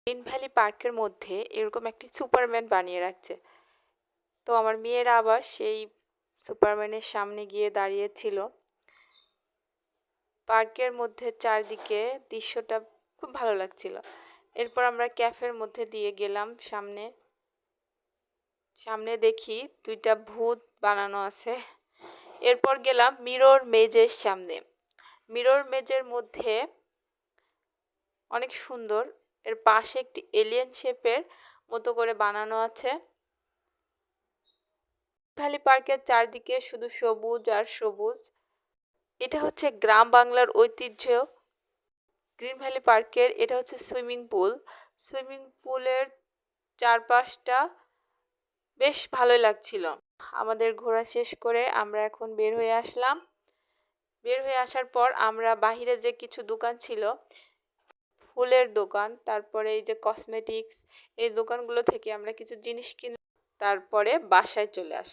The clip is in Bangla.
গ্রিন ভ্যালি পার্কের মধ্যে এরকম একটি সুপারম্যান বানিয়ে রাখছে। তো আমার মেয়েরা আবার সেই সুপারম্যানের সামনে গিয়ে দাঁড়িয়েছিল। পার্কের মধ্যে চারদিকে দৃশ্যটা খুব ভালো লাগছিল। এরপর আমরা ক্যাফের মধ্যে দিয়ে গেলাম সামনে। সামনে দেখি দুইটা ভূত বানানো আছে। এরপর গেলাম মিরর মেজের সামনে। মিরর মেজের মধ্যে অনেক সুন্দর, এর পাশে একটি এলিয়েন শেপের মতো করে বানানো আছে। ভ্যালি পার্কের চারদিকে শুধু সবুজ আর সবুজ। এটা হচ্ছে গ্রাম বাংলার ঐতিহ্য। গ্রিন ভ্যালি পার্কের এটা হচ্ছে সুইমিং পুল। সুইমিং পুলের চারপাশটা বেশ ভালোই লাগছিল। আমাদের ঘোরা শেষ করে আমরা এখন বের হয়ে আসলাম। বের হয়ে আসার পর আমরা বাহিরে যে কিছু দোকান ছিল, ফুলের দোকান, তারপরে এই যে কসমেটিক্স, এই দোকানগুলো থেকে আমরা কিছু জিনিস কিনে তারপরে বাসায় চলে আসলাম।